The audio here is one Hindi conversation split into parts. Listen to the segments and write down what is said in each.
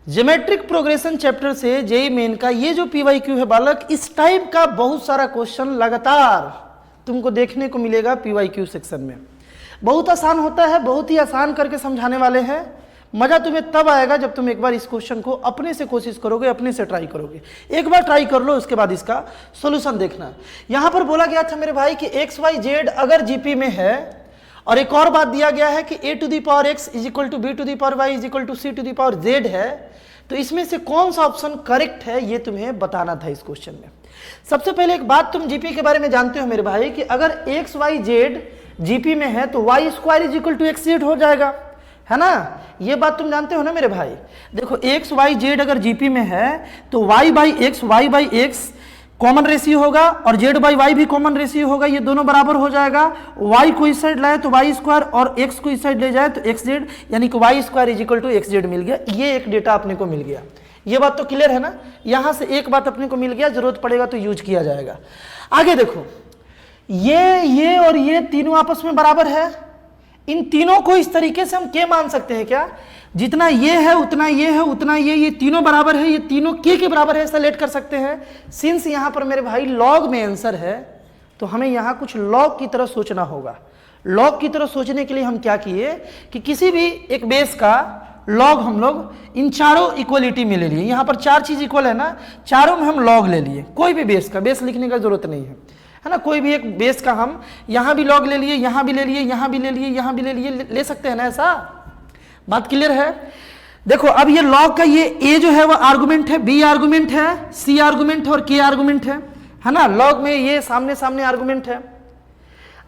ज्योमेट्रिक प्रोग्रेशन चैप्टर से जेईई मेन का ये जो पीवाईक्यू है बालक, इस टाइप का बहुत सारा क्वेश्चन लगातार तुमको देखने को मिलेगा पीवाईक्यू सेक्शन में। बहुत आसान होता है, बहुत ही आसान करके समझाने वाले हैं। मजा तुम्हें तब आएगा जब तुम एक बार इस क्वेश्चन को अपने से कोशिश करोगे, अपने से ट्राई करोगे। एक बार ट्राई कर लो, उसके बाद इसका सॉल्यूशन देखना। यहां पर बोला गया था मेरे भाई कि एक्स वाई जेड अगर जीपी में है, और एक और बात दिया गया है कि a to the power x is equal to b to the power y is equal to c to the power z है, तो इसमें से कौन सा ऑप्शन करेक्ट है ये तुम्हें बताना था इस क्वेश्चन में। सबसे पहले एक बात तुम जीपी के बारे में जानते हो मेरे भाई कि अगर x y z जीपी में है तो y square is equal to X Z हो जाएगा, है ना। ये बात तुम जानते हो ना मेरे भाई। देखो x y z अगर जीपी में है तो y by x common ratio होगा और जेड बाई वाई भी कॉमन रेशियो होगा, ये दोनों बराबर हो जाएगा। वाई को इस साइड लाए तो वाई स्क्वायर और एक्स को इस साइड ले जाए तो एक्स जेड, यानी कि Y square is equal to X Z मिल गया। ये एक डेटा अपने को मिल गया। ये बात तो क्लियर है ना। यहां से एक बात अपने को मिल गया, जरूरत पड़ेगा तो यूज किया जाएगा। आगे देखो, ये और ये तीनों आपस में बराबर है। इन तीनों को इस तरीके से हम के मान सकते हैं क्या, जितना ये है उतना ये है उतना ये तीनों बराबर है, ये तीनों के बराबर है, ऐसा लेट कर सकते हैं। सिंस यहां पर मेरे भाई लॉग में आंसर है तो हमें यहां कुछ लॉग की तरह सोचना होगा। लॉग की तरह सोचने के लिए हम क्या किए कि किसी भी एक बेस का लॉग हम लोग इन चारों इक्वलिटी में ले लिए। यहां पर चार चीज इक्वल है ना, चारों में हम लॉग ले लिए। कोई भी बेस का, बेस लिखने का जरूरत नहीं है ना, कोई भी एक बेस का हम यहां भी लॉग ले लिए, यहां भी ले लिए, यहां भी ले लिए, यहां भी ले लिए, ले सकते हैं ना। ऐसा बात क्लियर है। देखो अब ये लॉग का ये a जो है वो आर्गुमेंट है, b आर्गुमेंट है, c आर्गुमेंट है और k आर्गुमेंट है ना। लॉग में ये सामने सामने आर्गुमेंट है।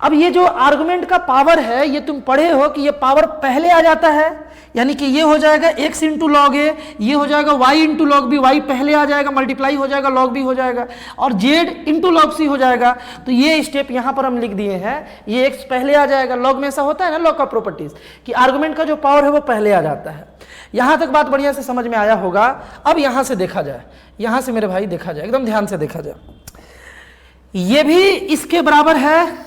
अब ये जो आर्गुमेंट का पावर है, ये तुम पढ़े हो कि ये पावर पहले आ जाता है, यानी कि ये हो जाएगा x इंटू लॉग ए, ये हो जाएगा y into log B, y पहले आ जाएगा, मल्टीप्लाई हो जाएगा, लॉग बी हो जाएगा, और z इंटू लॉग सी हो जाएगा। तो ये स्टेप यहां पर हम लिख दिए हैं, ये x पहले आ जाएगा। लॉग में ऐसा होता है ना, लॉग का प्रॉपर्टीज कि आर्गुमेंट का जो पावर है वो पहले आ जाता है। यहां तक बात बढ़िया से समझ में आया होगा। अब यहां से देखा जाए, यहां से मेरे भाई देखा जाए, एकदम ध्यान से देखा जाए। ये भी इसके बराबर है,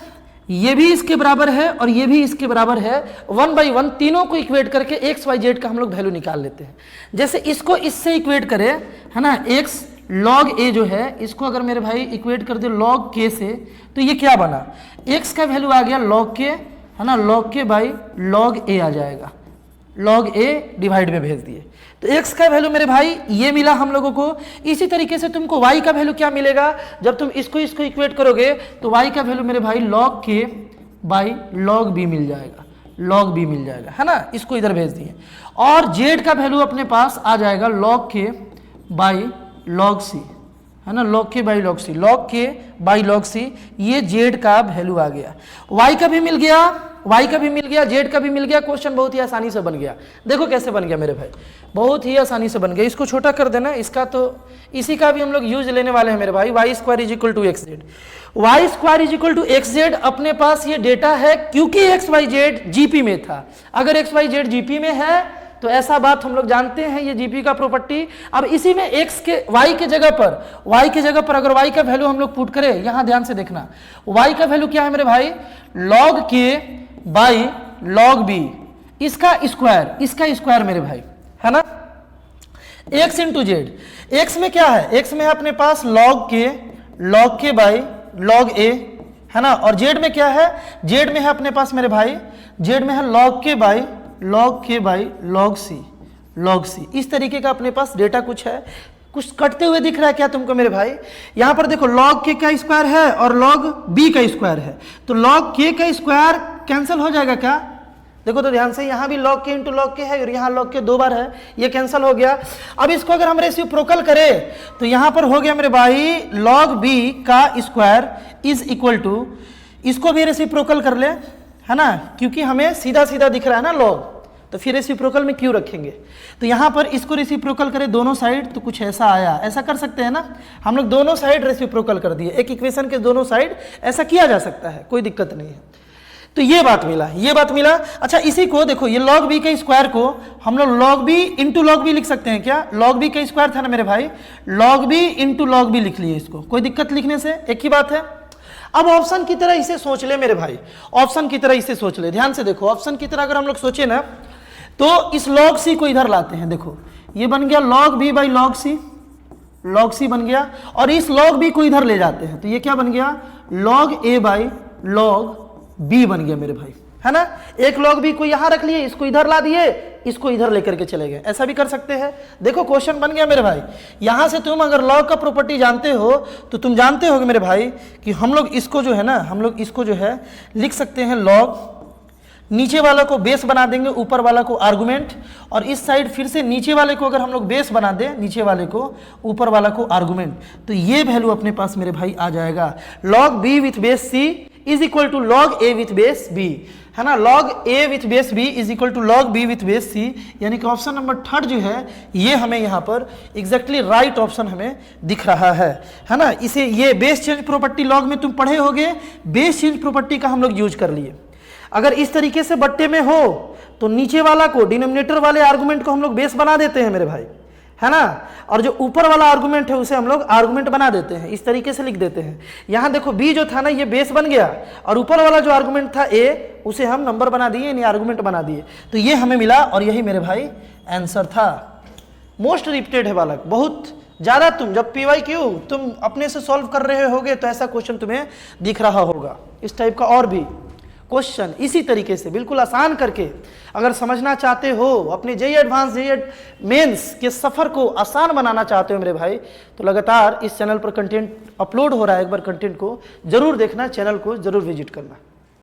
ये भी इसके बराबर है और ये भी इसके बराबर है। 1 बाई 1 तीनों को इक्वेट करके एक्स वाई जेड का हम लोग वैल्यू निकाल लेते हैं। जैसे इसको इससे इक्वेट करें, है ना, एक्स लॉग ए जो है, इसको अगर मेरे भाई इक्वेट कर दे लॉग के से, तो ये क्या बना, एक्स का वैल्यू आ गया लॉग के, है ना, लॉग के बाई लॉग ए आ जाएगा। लॉग ए डिवाइड में भेज दिए तो x का वैल्यू मेरे भाई ये मिला हम लोगों को। इसी तरीके से तुमको y का वैल्यू क्या मिलेगा, जब तुम इसको इक्वेट करोगे तो y का वैल्यू मेरे भाई log k by log b मिल जाएगा, log b मिल जाएगा, है ना। इसको इधर भेज दिए। और z का वैल्यू अपने पास आ जाएगा log k by log c, है ना, log k by log c, log k by log c, ये z का वैल्यू आ गया। y का भी मिल गया, y का भी मिल गया, z का भी मिल गया। क्वेश्चन बहुत ही आसानी से बन गया। देखो कैसे बन गया मेरे भाई, बहुत ही आसानी से बन गया। इसको छोटा कर देना, इसका तो इसी का भी हम लोग यूज लेने वाले हैं मेरे भाई। Y square is equal to X Z, Y square is equal to X Z अपने पास ये डेटा है क्योंकि एक्स वाई जेड जीपी में था। अगर एक्स वाई जेड जीपी में है तो ऐसा बात हम लोग जानते हैं, ये जीपी का प्रॉपर्टी। अब इसी में एक्स के वाई के जगह पर अगर वाई का वैल्यू हम लोग पुट करें, यहां ध्यान से देखना, वाई का वैल्यू क्या है मेरे भाई, लॉग के बाई लॉग बी, इसका स्क्वायर मेरे भाई, है ना, एक्स इंटू जेड। एक्स में क्या है, एक्स में है अपने पास लॉग के बाई लॉग ए, है ना, और जेड में क्या है, जेड में है अपने पास मेरे भाई, जेड में है लॉग के बाई लॉग सी। इस तरीके का अपने पास डेटा कुछ है। कुछ कटते हुए दिख रहा है क्या तुमको मेरे भाई, यहां पर देखो log k का स्क्वायर है और log b का स्क्वायर है, तो log k का स्क्वायर कैंसिल हो जाएगा क्या। देखो तो ध्यान से, यहां भी log k into log k है और यहां log k 2 बार है, ये कैंसिल हो गया। अब इसको अगर हम रेसिप्रोकल करें तो यहां पर हो गया मेरे भाई log b का स्क्वायर इज इक्वल टू, इसको भी रेसिप्रोकल कर ले, है ना, क्योंकि हमें सीधा सीधा दिख रहा है ना log, तो फिर रेसिप्रोकल में क्यों रखेंगे। तो यहां पर इसको रेसिप्रोकल करें दोनों साइड तो कुछ ऐसा आया, ऐसा कर सकते हैं ना हम लोग, दोनों साइड रेसिप्रोकल कर दिए। एक इक्वेशन के दोनों साइड ऐसा किया जा सकता है, कोई दिक्कत नहीं है। तो ये बात मिला। अच्छा इसी को देखो, ये log b के स्क्वायर को हम लोग log b into log b लिख सकते हैं क्या। log b का स्क्वायर था ना मेरे भाई, log b into log b लिख लिए इसको, कोई दिक्कत लिखने से, एक ही बात है। अब ऑप्शन की तरह इसे सोच ले मेरे भाई, ऑप्शन की तरह इसे सोच ले। ध्यान से देखो, ऑप्शन की तरह अगर हम लोग सोचे ना तो इस log c को इधर लाते हैं, देखो ये बन गया log b by log c बन गया, और इस log b को इधर ले जाते हैं तो ये क्या बन गया, log a by log b बन गया मेरे भाई, है ना। एक log b को यहां रख लिए, इसको इधर ला दिए, इसको इधर लेकर के चले गए, ऐसा भी कर सकते हैं। देखो क्वेश्चन बन गया मेरे भाई। यहां से तुम अगर log का प्रॉपर्टी जानते हो तो तुम जानते होगे मेरे भाई कि हम लोग इसको जो है ना, हम लोग इसको जो है लिख सकते हैं log, नीचे वाला को बेस बना देंगे, ऊपर वाला को आर्गुमेंट, और इस साइड फिर से नीचे वाले को अगर हम लोग बेस बना दें, नीचे वाले को, ऊपर वाला को आर्गुमेंट, तो ये वैल्यू अपने पास मेरे भाई आ जाएगा log b with base c is equal to log a with base b, है ना। log a with base b is equal to log b with base c, यानी कि ऑप्शन नंबर थर्ड जो है ये हमें यहाँ पर एग्जैक्टली राइट ऑप्शन हमें दिख रहा है ना। इसे ये बेस चेंज प्रॉपर्टी लॉग में तुम पढ़े होगे, बेस चेंज प्रॉपर्टी का हम लोग यूज कर लिए। अगर इस तरीके से बट्टे में हो तो नीचे वाला को, डिनोमिनेटर वाले आर्गुमेंट को हम लोग बेस बना देते हैं मेरे भाई, है ना, और जो ऊपर वाला आर्गुमेंट है उसे हम लोग आर्गुमेंट बना देते हैं, इस तरीके से लिख देते हैं। यहाँ देखो b जो था ना ये बेस बन गया, और ऊपर वाला जो आर्गुमेंट था a उसे हम नंबर बना दिए, यानी आर्गुमेंट बना दिए, तो ये हमें मिला, और यही मेरे भाई आंसर था। मोस्ट रिपीटेड है बालक, बहुत ज़्यादा तुम जब PYQ तुम अपने से सॉल्व कर रहे होगे तो ऐसा क्वेश्चन तुम्हें दिख रहा होगा। इस टाइप का और भी क्वेश्चन इसी तरीके से बिल्कुल आसान करके अगर समझना चाहते हो, अपने JEE एडवांस JEE मेंस के सफ़र को आसान बनाना चाहते हो मेरे भाई, तो लगातार इस चैनल पर कंटेंट अपलोड हो रहा है, एक बार कंटेंट को जरूर देखना, चैनल को जरूर विजिट करना।